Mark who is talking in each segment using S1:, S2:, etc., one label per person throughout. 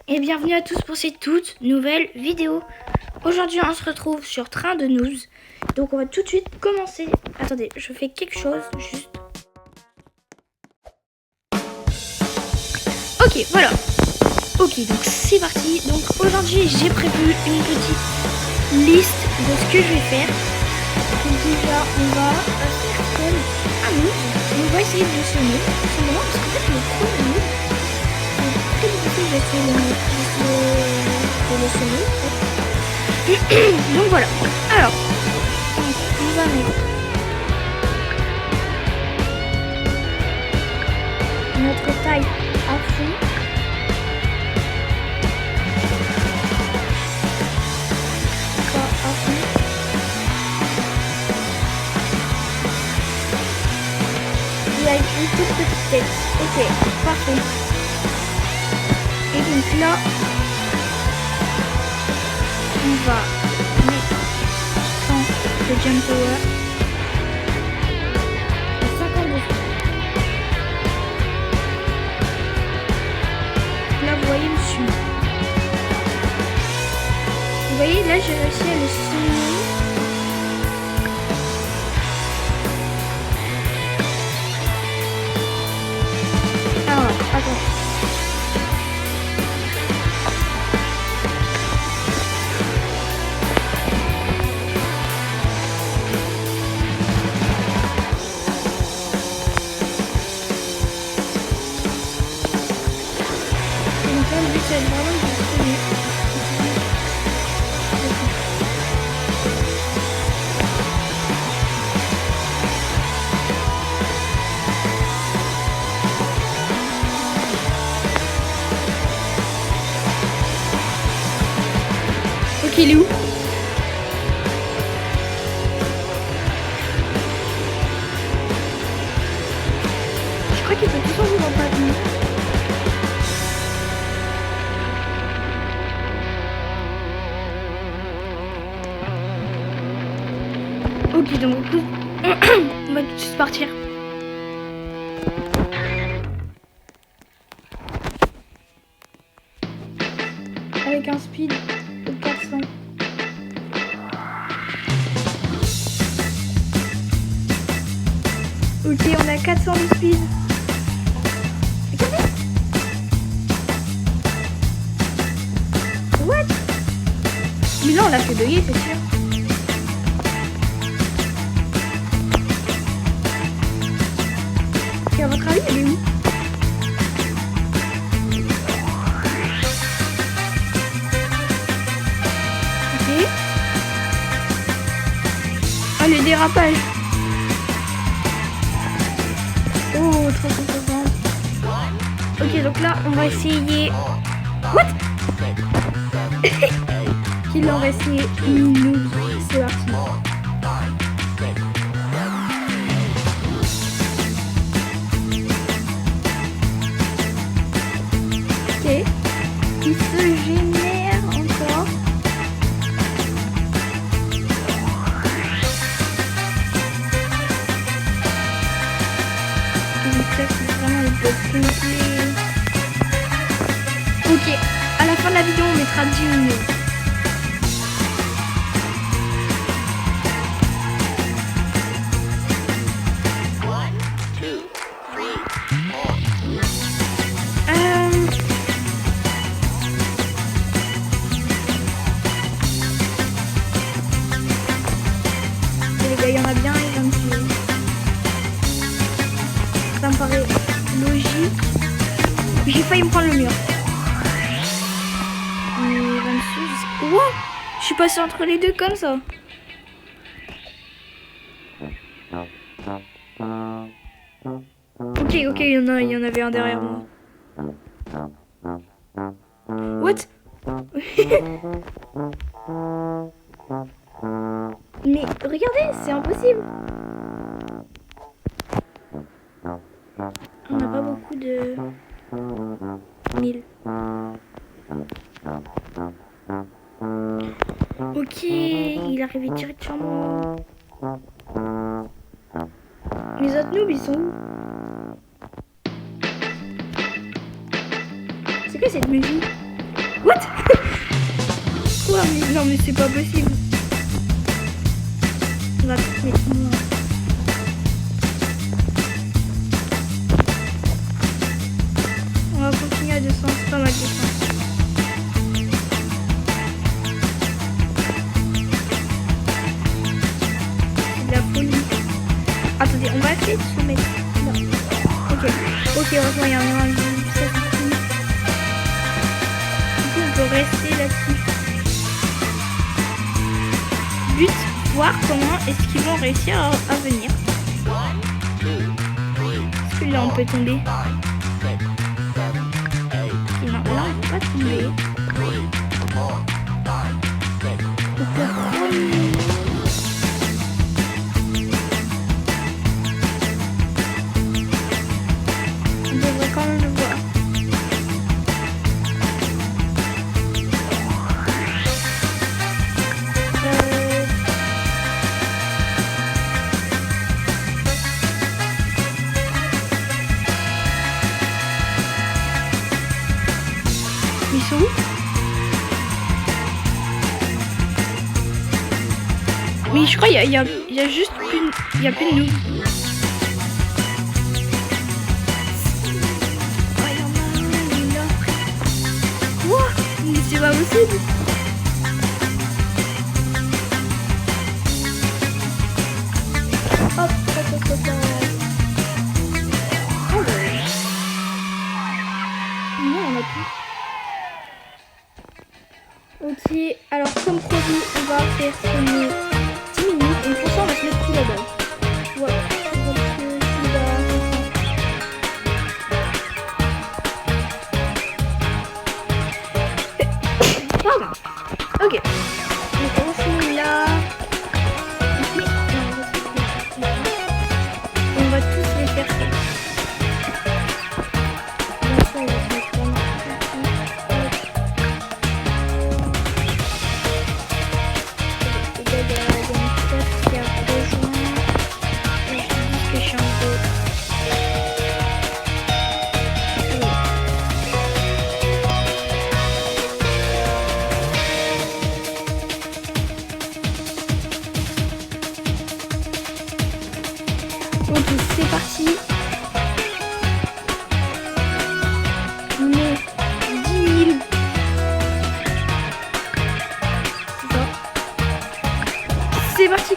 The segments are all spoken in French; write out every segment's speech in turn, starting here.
S1: Et bienvenue à tous pour cette toute nouvelle vidéo. Aujourd'hui on se retrouve sur Train de News. Donc on va tout de suite commencer. Attendez, je fais quelque chose juste. Ok, voilà. Ok, donc c'est parti. Donc aujourd'hui j'ai prévu une petite liste de ce que je vais faire. Donc déjà on va faire comme un move. On va essayer de sonner. Simplement parce qu'en fait le premier move, c'est très difficile d'essayer de le sonner en fait. Donc voilà. Alors, on va mettre notre taille à fond. Ça à fond. Il y a une toute petite tête. Ok, parfait. Et donc là, on va mettre 100 de jump power et 50 de feu. Là, vous voyez le son. Vous voyez, là, j'ai réussi à le sonner. Alors, attends. C'est vraiment de sonner. Ok, il est où? Je crois qu'il peut tout changer dans ta vie. Ok, donc on va tout de suite partir. Avec un speed de 400. Ok, on a 400 de speed. Regardez. What? Mais là, on l'a fait bugger, c'est sûr. Et à votre avis, elle est où? Ok. Oh, le dérapage. Oh, 360. Ok, donc là, on va essayer... What? Ok, là, on va essayer une noob. C'est parti. Ok. Il se génère encore. Donc là, c'est vraiment le bug complet. Ok, à la fin de la vidéo, on mettra 10 minutes. Les gars, il y en a bien, il va me tuer. Ça me paraît logique. J'ai failli me prendre le mur. Mais il va me suivre. Wow, je suis passée entre les deux comme ça. Ok, il y en avait un derrière moi. What? Mais regardez, c'est impossible. On n'a pas beaucoup de 1000. Ok, il est arrivé direct sur moi. Les autres noobs, ils sont où? que cette musique? What? Quoi? Mais non, mais c'est pas possible. On va mettre moi. On va continuer à descendre, c'est pas mal de chance. C'est de la folie. Attendez, on va essayer de se mettre là. Ok, heureusement il y a un but. On peut rester là-dessus. But, voir comment est-ce qu'ils vont réussir à venir. Est-ce que là on peut tomber? Et non, là on peut pas tomber. On devrait quand même le voir. Ils sont où? Mais je crois qu'il y a juste plus, il y a plus de nous. Oh, il y en a un, il est là. Quoi? Mais c'est pas possible. Hop. Oh ouais. Non, on a plus. Ok, alors comme promis, on va faire sonner 10 minutes et pour ça on va se mettre tout là-bas. Voilà, on va se mettre tout là. Pardon. Ok, donc on va se mettre là. Ici. On va tous les faire ça. Bien sûr, on va se mettre vraiment. Ok, c'est parti. On est 10 000. C'est ça. C'est parti.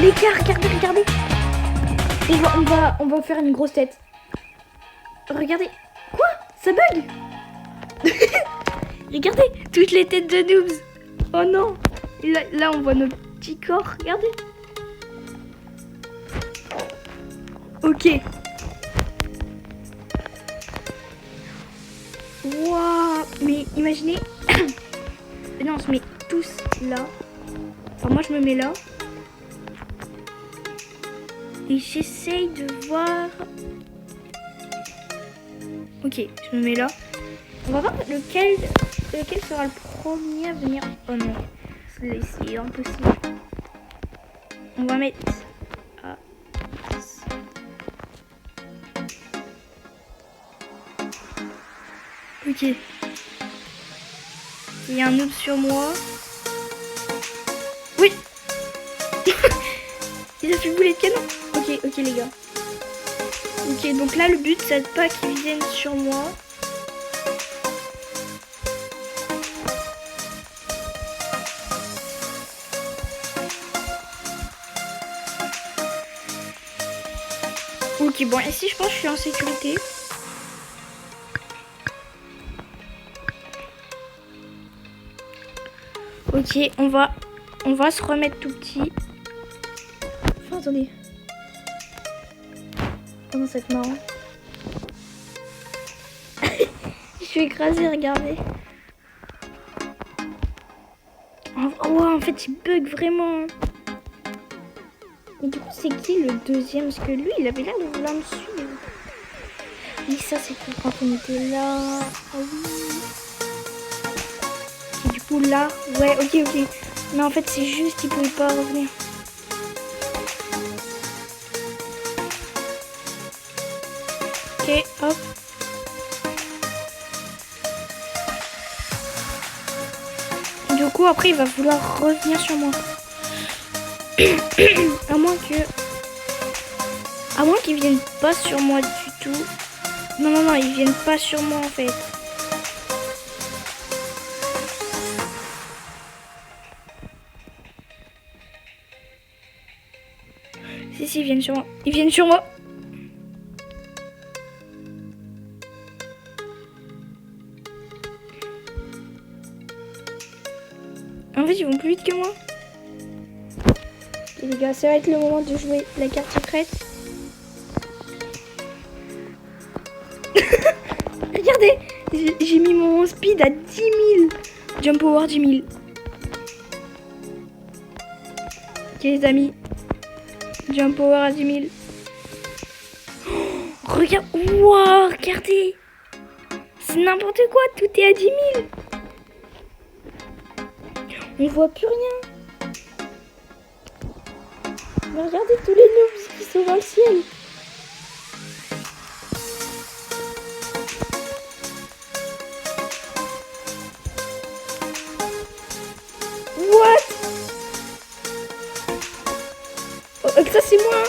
S1: Les gars, regardez. On va faire une grosse tête. Regardez. Quoi? Ça bug? Regardez, toutes les têtes de noobs. Oh non. Et là, on voit nos petits corps. Regardez. Ok. Waouh. Mais imaginez. Non, on se met tous là. Enfin, moi, je me mets là. Et j'essaye de voir. Ok, je me mets là. On va voir lequel sera le premier à venir. Oh non, c'est impossible. On va mettre. Ok. Il y a un noob sur moi. Oui. Il a fait boulet de canon. Ok les gars. Ok, donc là le but c'est pas qu'ils viennent sur moi. Ok, bon ici je pense que je suis en sécurité. Ok, on va se remettre tout petit. Enfin, attendez. Comment ça va être marrant. Je suis écrasée, regardez. Oh, ouais, en fait, il bug vraiment. Mais du coup, c'est qui le deuxième? Parce que lui, il avait l'air de vouloir me suivre. Oui, ça, c'était quand on était là. Ah oui. Et du coup, là, ouais, ok. Mais en fait, c'est juste qu'il pouvait pas revenir. Ok, hop. coup, après, il va vouloir revenir sur moi. À moins qu'ils viennent pas sur moi du tout. Non, ils viennent pas sur moi en fait. Si, ils viennent sur moi. Ils viennent sur moi. En fait, ils vont plus vite que moi. Ok, les gars, ça va être le moment de jouer la carte secrète. Regardez, j'ai mis mon speed à 10 000. Jump power 10 000. Ok, les amis. Jump power à 10 000. Oh, regarde. Wow, regardez. C'est n'importe quoi. Tout est à 10 000. On voit plus rien. Mais regardez tous les noobs qui sont dans le ciel. What? Oh, ça c'est moi.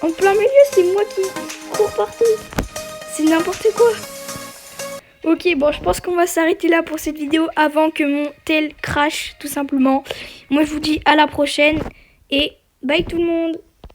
S1: En plein milieu, c'est moi qui cours partout. C'est n'importe quoi. Ok, bon, je pense qu'on va s'arrêter là pour cette vidéo avant que mon tel crash, tout simplement. Moi, je vous dis à la prochaine et bye tout le monde.